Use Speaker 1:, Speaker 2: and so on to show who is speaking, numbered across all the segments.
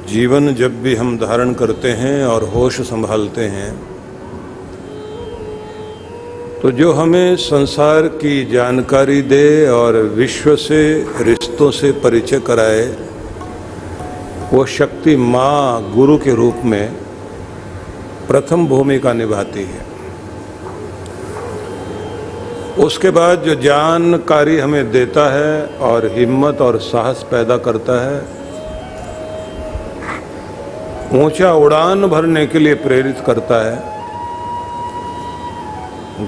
Speaker 1: जीवन जब भी हम धारण करते हैं और होश संभालते हैं तो जो हमें संसार की जानकारी दे और विश्व से रिश्तों से परिचय कराए वो शक्ति माँ गुरु के रूप में प्रथम भूमिका निभाती है। उसके बाद जो जानकारी हमें देता है और हिम्मत और साहस पैदा करता है, ऊंचा उड़ान भरने के लिए प्रेरित करता है,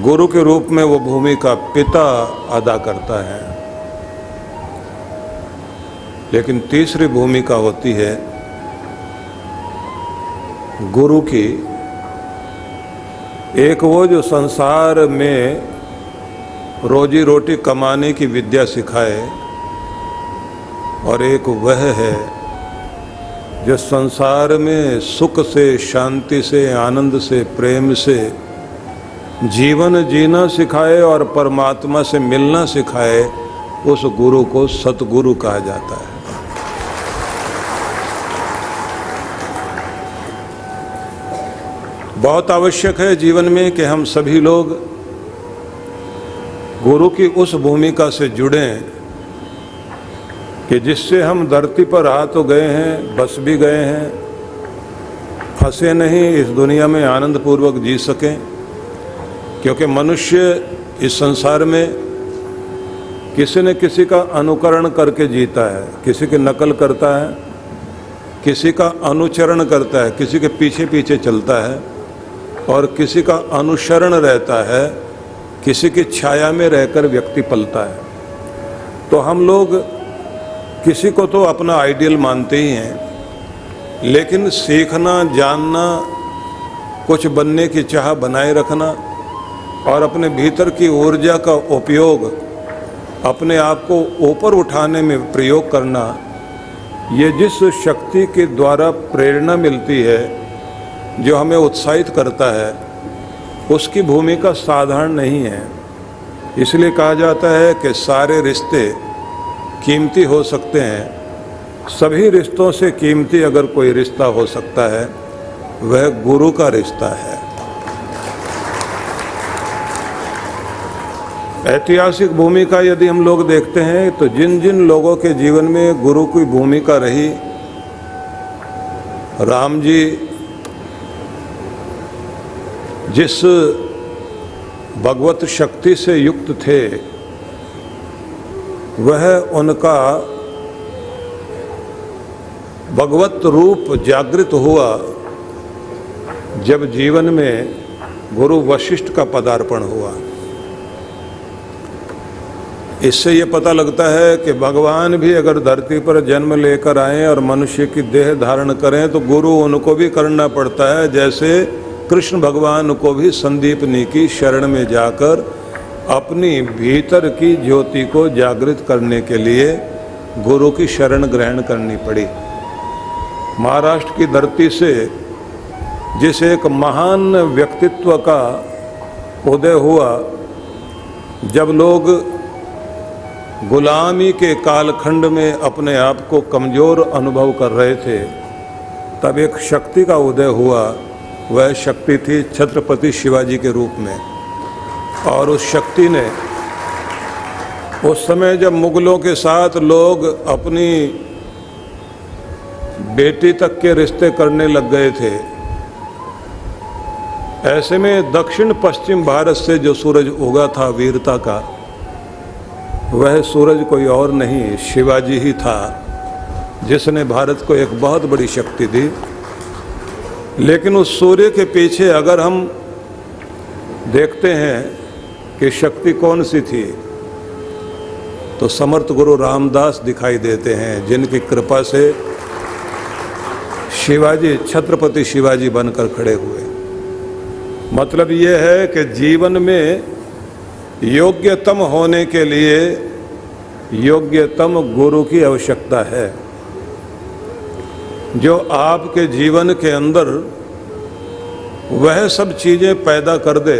Speaker 1: गुरु के रूप में वो भूमिका पिता अदा करता है। लेकिन तीसरी भूमिका होती है गुरु की, एक वो जो संसार में रोजी रोटी कमाने की विद्या सिखाए और एक वह है जो संसार में सुख से, शांति से, आनंद से, प्रेम से जीवन जीना सिखाए और परमात्मा से मिलना सिखाए। उस गुरु को सतगुरु कहा जाता है। बहुत आवश्यक है जीवन में कि हम सभी लोग गुरु की उस भूमिका से जुड़ें कि जिससे हम धरती पर आ तो गए हैं, बस भी गए हैं, फंसे नहीं, इस दुनिया में आनंद पूर्वक जी सकें। क्योंकि मनुष्य इस संसार में किसी न किसी का अनुकरण करके जीता है, किसी की नकल करता है, किसी का अनुचरण करता है, किसी के पीछे पीछे चलता है और किसी का अनुसरण रहता है, किसी की छाया में रहकर व्यक्ति पलता है। तो हम लोग किसी को तो अपना आइडियल मानते ही हैं, लेकिन सीखना, जानना, कुछ बनने की चाह बनाए रखना और अपने भीतर की ऊर्जा का उपयोग अपने आप को ऊपर उठाने में प्रयोग करना, ये जिस शक्ति के द्वारा प्रेरणा मिलती है, जो हमें उत्साहित करता है, उसकी भूमिका साधारण नहीं है। इसलिए कहा जाता है कि सारे रिश्ते कीमती हो सकते हैं, सभी रिश्तों से कीमती अगर कोई रिश्ता हो सकता है वह गुरु का रिश्ता है। ऐतिहासिक भूमिका यदि हम लोग देखते हैं तो जिन जिन लोगों के जीवन में गुरु की भूमिका रही, राम जी जिस भगवत शक्ति से युक्त थे वह उनका भगवत रूप जागृत हुआ जब जीवन में गुरु वशिष्ठ का पदार्पण हुआ। इससे ये पता लगता है कि भगवान भी अगर धरती पर जन्म लेकर आए और मनुष्य की देह धारण करें तो गुरु उनको भी करना पड़ता है। जैसे कृष्ण भगवान को भी संदीपनी की शरण में जाकर अपनी भीतर की ज्योति को जागृत करने के लिए गुरु की शरण ग्रहण करनी पड़ी। महाराष्ट्र की धरती से जिस एक महान व्यक्तित्व का उदय हुआ, जब लोग गुलामी के कालखंड में अपने आप को कमज़ोर अनुभव कर रहे थे, तब एक शक्ति का उदय हुआ। वह शक्ति थी छत्रपति शिवाजी के रूप में। और उस शक्ति ने उस समय जब मुगलों के साथ लोग अपनी बेटी तक के रिश्ते करने लग गए थे, ऐसे में दक्षिण पश्चिम भारत से जो सूरज उगा था वीरता का, वह सूरज कोई और नहीं, शिवाजी ही था, जिसने भारत को एक बहुत बड़ी शक्ति दी। लेकिन उस सूर्य के पीछे अगर हम देखते हैं कि शक्ति कौन सी थी, तो समर्थ गुरु रामदास दिखाई देते हैं, जिनकी कृपा से शिवाजी, छत्रपति शिवाजी बनकर खड़े हुए। मतलब ये है कि जीवन में योग्यतम होने के लिए योग्यतम गुरु की आवश्यकता है, जो आपके जीवन के अंदर वह सब चीज़ें पैदा कर दे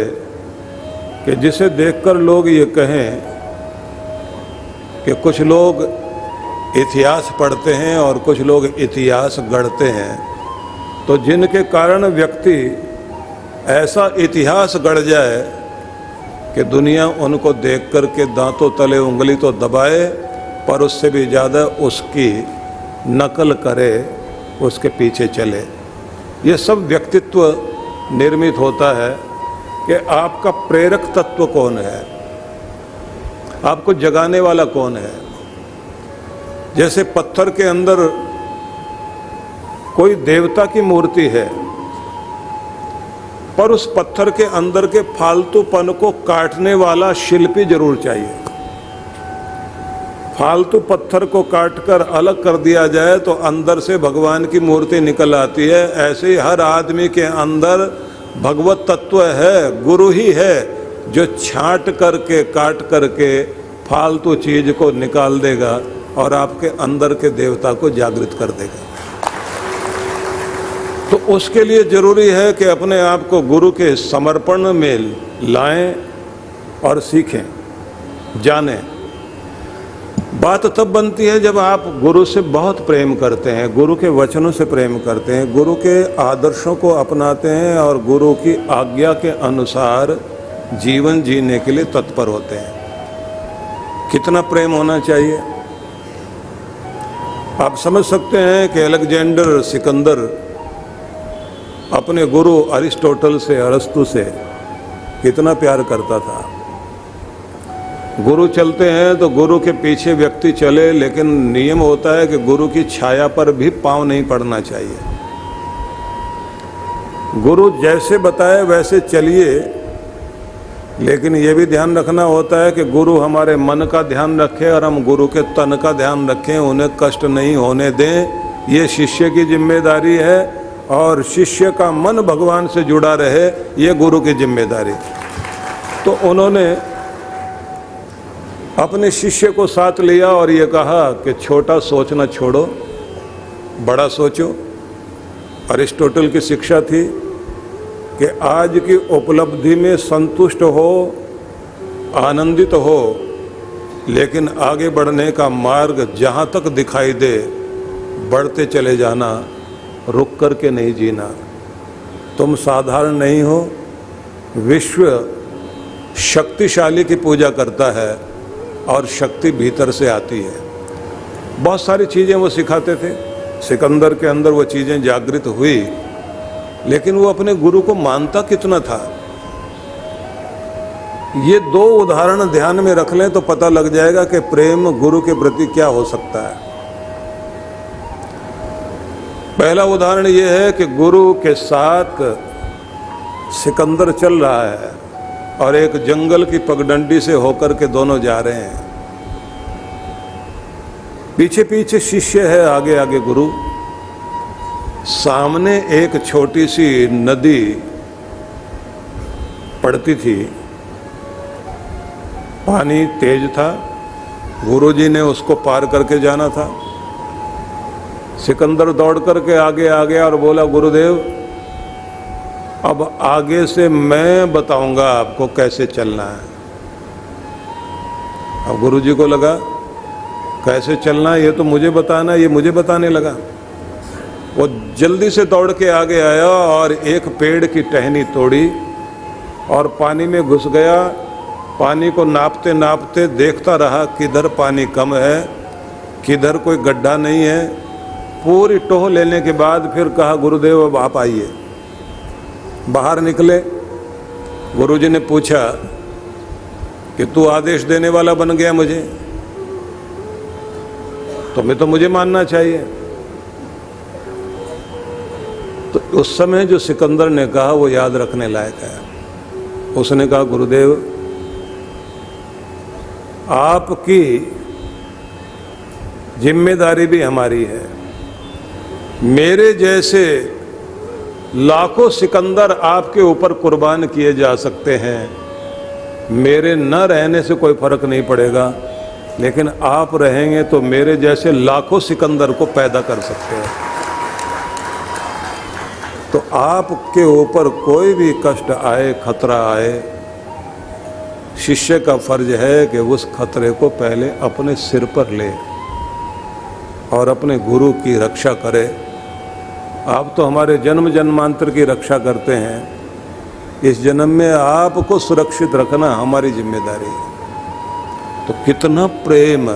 Speaker 1: कि जिसे देखकर लोग ये कहें कि कुछ लोग इतिहास पढ़ते हैं और कुछ लोग इतिहास गढ़ते हैं। तो जिनके कारण व्यक्ति ऐसा इतिहास गढ़ जाए कि दुनिया उनको देख कर के दांतों तले उंगली तो दबाए, पर उससे भी ज़्यादा उसकी नकल करे, उसके पीछे चले। ये सब व्यक्तित्व निर्मित होता है कि आपका प्रेरक तत्व कौन है, आपको जगाने वाला कौन है। जैसे पत्थर के अंदर कोई देवता की मूर्ति है, पर उस पत्थर के अंदर के फालतूपन को काटने वाला शिल्पी जरूर चाहिए। फालतू पत्थर को काटकर अलग कर दिया जाए तो अंदर से भगवान की मूर्ति निकल आती है। ऐसे ही हर आदमी के अंदर भगवत तत्व है, गुरु ही है जो छांट करके काट करके फालतू चीज को निकाल देगा और आपके अंदर के देवता को जागृत कर देगा। तो उसके लिए जरूरी है कि अपने आप को गुरु के समर्पण में लाएं और सीखें, जानें। बात तब बनती है जब आप गुरु से बहुत प्रेम करते हैं, गुरु के वचनों से प्रेम करते हैं, गुरु के आदर्शों को अपनाते हैं और गुरु की आज्ञा के अनुसार जीवन जीने के लिए तत्पर होते हैं। कितना प्रेम होना चाहिए आप समझ सकते हैं कि अलेक्जेंडर सिकंदर अपने गुरु अरिस्टोटल से, अरस्तु से कितना प्यार करता था। गुरु चलते हैं तो गुरु के पीछे व्यक्ति चले, लेकिन नियम होता है कि गुरु की छाया पर भी पांव नहीं पड़ना चाहिए। गुरु जैसे बताए वैसे चलिए, लेकिन ये भी ध्यान रखना होता है कि गुरु हमारे मन का ध्यान रखे और हम गुरु के तन का ध्यान रखें, उन्हें कष्ट नहीं होने दें। ये शिष्य की जिम्मेदारी है और शिष्य का मन भगवान से जुड़ा रहे, ये गुरु की जिम्मेदारी। तो उन्होंने अपने शिष्य को साथ लिया और ये कहा कि छोटा सोचना छोड़ो, बड़ा सोचो। अरिस्टोटल की शिक्षा थी कि आज की उपलब्धि में संतुष्ट हो, आनंदित हो, लेकिन आगे बढ़ने का मार्ग जहाँ तक दिखाई दे बढ़ते चले जाना, रुक कर के नहीं जीना। तुम साधारण नहीं हो, विश्व शक्तिशाली की पूजा करता है और शक्ति भीतर से आती है। बहुत सारी चीज़ें वो सिखाते थे, सिकंदर के अंदर वो चीज़ें जागृत हुई, लेकिन वो अपने गुरु को मानता कितना था। ये दो उदाहरण ध्यान में रख लें तो पता लग जाएगा कि प्रेम गुरु के प्रति क्या हो सकता है। पहला उदाहरण ये है कि गुरु के साथ सिकंदर चल रहा है और एक जंगल की पगडंडी से होकर के दोनों जा रहे हैं। पीछे पीछे शिष्य है, आगे आगे गुरु। सामने एक छोटी सी नदी पड़ती थी, पानी तेज था, गुरुजी ने उसको पार करके जाना था। सिकंदर दौड़ करके आगे आ गया और बोला, गुरुदेव अब आगे से मैं बताऊंगा आपको कैसे चलना है। अब गुरुजी को लगा कैसे चलना है, ये तो मुझे बताना, ये मुझे बताने लगा। वो जल्दी से दौड़ के आगे आया और एक पेड़ की टहनी तोड़ी और पानी में घुस गया। पानी को नापते नापते देखता रहा किधर पानी कम है, किधर कोई गड्ढा नहीं है। पूरी टोह लेने के बाद फिर कहा, गुरुदेव अब आप आइए। बाहर निकले। गुरुजी ने पूछा कि तू आदेश देने वाला बन गया मुझे, तुम्हें तो मुझे मानना चाहिए। तो उस समय जो सिकंदर ने कहा वो याद रखने लायक है। उसने कहा, गुरुदेव आपकी जिम्मेदारी भी हमारी है। मेरे जैसे लाखों सिकंदर आपके ऊपर कुर्बान किए जा सकते हैं, मेरे न रहने से कोई फर्क नहीं पड़ेगा, लेकिन आप रहेंगे तो मेरे जैसे लाखों सिकंदर को पैदा कर सकते हैं। तो आपके ऊपर कोई भी कष्ट आए, खतरा आए, शिष्य का फर्ज है कि उस खतरे को पहले अपने सिर पर ले। और अपने गुरु की रक्षा करे। आप तो हमारे जन्म जन्मांतर की रक्षा करते हैं, इस जन्म में आपको सुरक्षित रखना हमारी जिम्मेदारी है। तो कितना प्रेम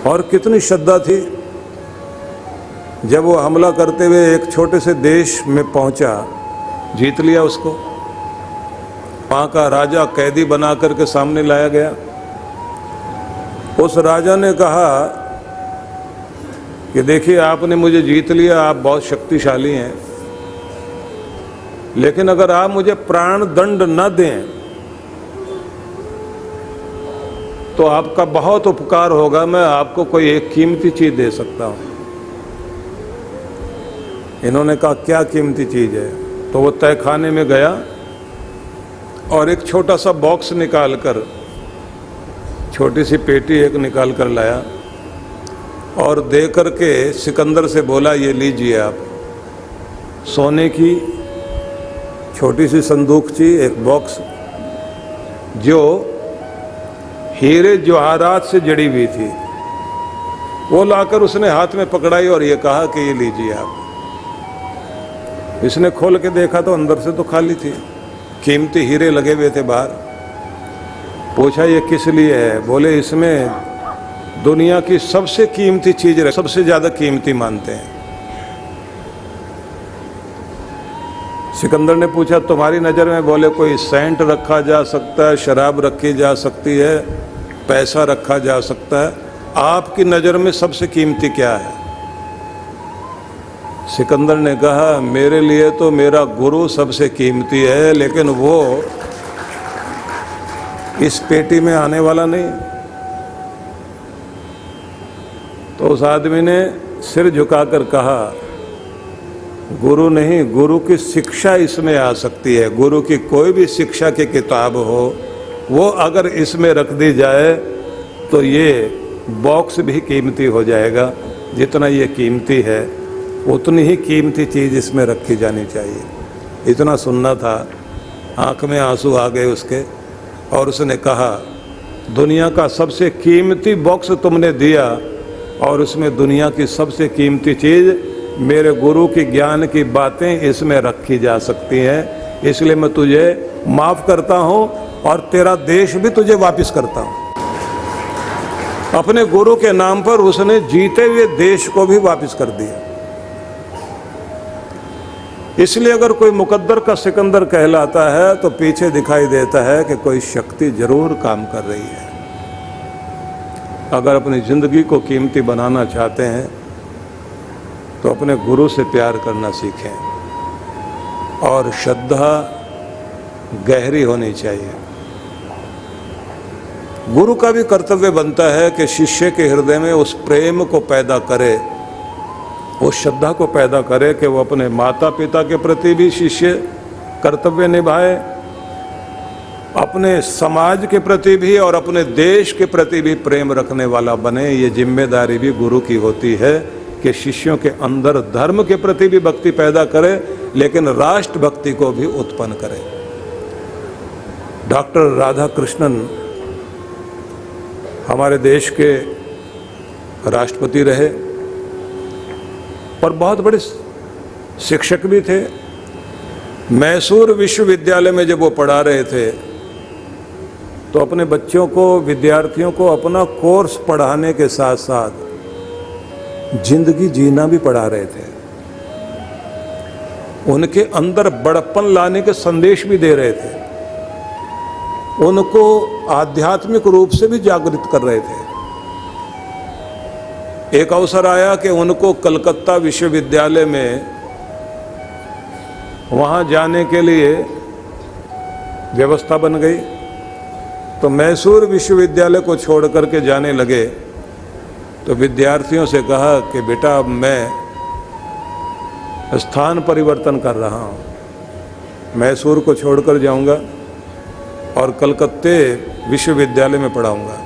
Speaker 1: और कितनी श्रद्धा थी। जब वो हमला करते हुए एक छोटे से देश में पहुंचा, जीत लिया उसको, वहाँ का राजा कैदी बना करके सामने लाया गया। उस राजा ने कहा कि देखिए आपने मुझे जीत लिया, आप बहुत शक्तिशाली हैं, लेकिन अगर आप मुझे प्राण दंड न दें तो आपका बहुत उपकार होगा, मैं आपको कोई एक कीमती चीज दे सकता हूं। इन्होंने कहा क्या कीमती चीज है? तो वो तहखाने में गया और एक छोटा सा बॉक्स निकाल कर, छोटी सी पेटी एक निकाल कर लाया और दे करके सिकंदर से बोला, ये लीजिए आप। सोने की छोटी सी संदूकची, एक बॉक्स जो हीरे जवाहरात से जड़ी हुई थी, वो लाकर उसने हाथ में पकड़ाई और ये कहा कि ये लीजिए आप। इसने खोल के देखा तो अंदर से तो खाली थी, कीमती हीरे लगे हुए थे बाहर। पूछा ये किस लिए है? बोले इसमें दुनिया की सबसे कीमती चीज है, सबसे ज्यादा कीमती मानते हैं। सिकंदर ने पूछा तुम्हारी नजर में? बोले कोई सेंट रखा जा सकता है, शराब रखी जा सकती है, पैसा रखा जा सकता है, आपकी नजर में सबसे कीमती क्या है? सिकंदर ने कहा मेरे लिए तो मेरा गुरु सबसे कीमती है, लेकिन वो इस पेटी में आने वाला नहीं। तो उस आदमी ने सिर झुकाकर कहा गुरु नहीं, गुरु की शिक्षा इसमें आ सकती है। गुरु की कोई भी शिक्षा की किताब हो, वो अगर इसमें रख दी जाए तो ये बॉक्स भी कीमती हो जाएगा। जितना ये कीमती है उतनी ही कीमती चीज़ इसमें रखी जानी चाहिए। इतना सुनना था, आँख में आंसू आ गए उसके। और उसने कहा दुनिया का सबसे कीमती बॉक्स तुमने दिया और उसमें दुनिया की सबसे कीमती चीज़ मेरे गुरु की ज्ञान की बातें इसमें रखी जा सकती हैं, इसलिए मैं तुझे माफ़ करता हूँ और तेरा देश भी तुझे वापस करता हूँ। अपने गुरु के नाम पर उसने जीते हुए देश को भी वापस कर दिया। इसलिए अगर कोई मुकद्दर का सिकंदर कहलाता है तो पीछे दिखाई देता है कि कोई शक्ति जरूर काम कर रही है। अगर अपनी जिंदगी को कीमती बनाना चाहते हैं तो अपने गुरु से प्यार करना सीखें और श्रद्धा गहरी होनी चाहिए। गुरु का भी कर्तव्य बनता है कि शिष्य के हृदय में उस प्रेम को पैदा करे, उस श्रद्धा को पैदा करे कि वो अपने माता पिता के प्रति भी शिष्य कर्तव्य निभाए, अपने समाज के प्रति भी और अपने देश के प्रति भी प्रेम रखने वाला बने। ये जिम्मेदारी भी गुरु की होती है कि शिष्यों के अंदर धर्म के प्रति भी भक्ति पैदा करे, लेकिन राष्ट्र भक्ति को भी उत्पन्न करे। डॉक्टर राधाकृष्णन हमारे देश के राष्ट्रपति रहे और बहुत बड़े शिक्षक भी थे। मैसूर विश्वविद्यालय में जब वो पढ़ा रहे थे तो अपने बच्चों को, विद्यार्थियों को अपना कोर्स पढ़ाने के साथ साथ जिंदगी जीना भी पढ़ा रहे थे। उनके अंदर बड़प्पन लाने के संदेश भी दे रहे थे, उनको आध्यात्मिक रूप से भी जागृत कर रहे थे। एक अवसर आया कि उनको कलकत्ता विश्वविद्यालय में वहाँ जाने के लिए व्यवस्था बन गई, तो मैसूर विश्वविद्यालय को छोड़ करके जाने लगे। तो विद्यार्थियों से कहा कि बेटा अब मैं स्थान परिवर्तन कर रहा हूँ, मैसूर को छोड़कर जाऊँगा और कलकत्ते विश्वविद्यालय में पढ़ाऊँगा।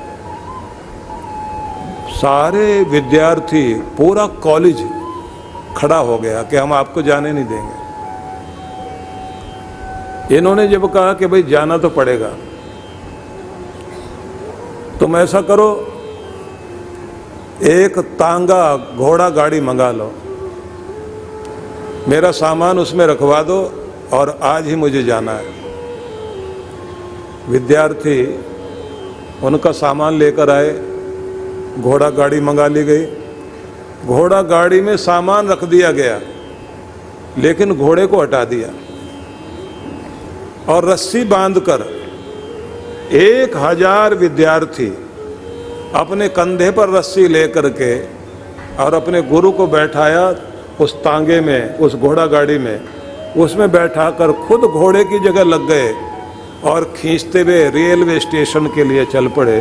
Speaker 1: सारे विद्यार्थी, पूरा कॉलेज खड़ा हो गया कि हम आपको जाने नहीं देंगे। इन्होंने जब कहा कि भाई जाना तो पड़ेगा, तुम ऐसा करो एक तांगा घोड़ा गाड़ी मंगा लो, मेरा सामान उसमें रखवा दो और आज ही मुझे जाना है। विद्यार्थी उनका सामान लेकर आए, घोड़ा गाड़ी मंगा ली गई। घोड़ा गाड़ी में सामान रख दिया गया, लेकिन घोड़े को हटा दिया और रस्सी बांधकर 1000 विद्यार्थी अपने कंधे पर रस्सी लेकर के और अपने गुरु को बैठाया उस तांगे में, उस घोड़ा गाड़ी में, उसमें बैठाकर खुद घोड़े की जगह लग गए और खींचते हुए रेलवे स्टेशन के लिए चल पड़े।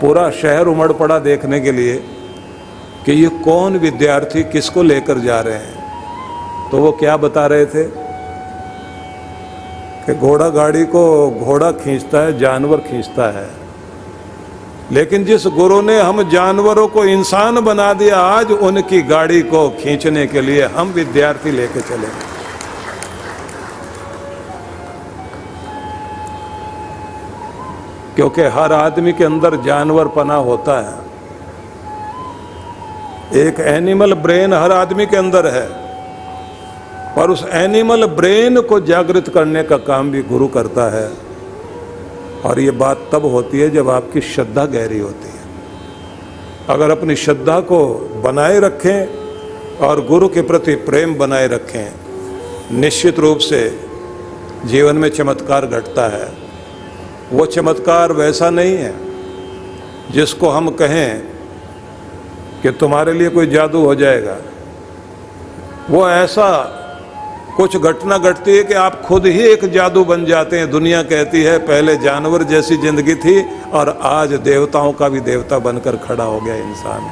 Speaker 1: पूरा शहर उमड़ पड़ा देखने के लिए कि ये कौन विद्यार्थी किसको लेकर जा रहे हैं। तो वो क्या बता रहे थे कि घोड़ा गाड़ी को घोड़ा खींचता है, जानवर खींचता है, लेकिन जिस गुरु ने हम जानवरों को इंसान बना दिया, आज उनकी गाड़ी को खींचने के लिए हम विद्यार्थी लेके चले। क्योंकि हर आदमी के अंदर जानवर पना होता है, एक एनिमल ब्रेन हर आदमी के अंदर है, पर उस एनिमल ब्रेन को जागृत करने का काम भी गुरु करता है। और ये बात तब होती है जब आपकी श्रद्धा गहरी होती है। अगर अपनी श्रद्धा को बनाए रखें और गुरु के प्रति प्रेम बनाए रखें, निश्चित रूप से जीवन में चमत्कार घटता है। वो चमत्कार वैसा नहीं है जिसको हम कहें कि तुम्हारे लिए कोई जादू हो जाएगा। वो ऐसा कुछ घटना घटती है कि आप खुद ही एक जादू बन जाते हैं। दुनिया कहती है पहले जानवर जैसी जिंदगी थी और आज देवताओं का भी देवता बनकर खड़ा हो गया इंसान।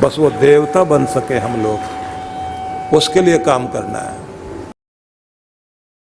Speaker 1: बस वो देवता बन सके हम लोग, उसके लिए काम करना है।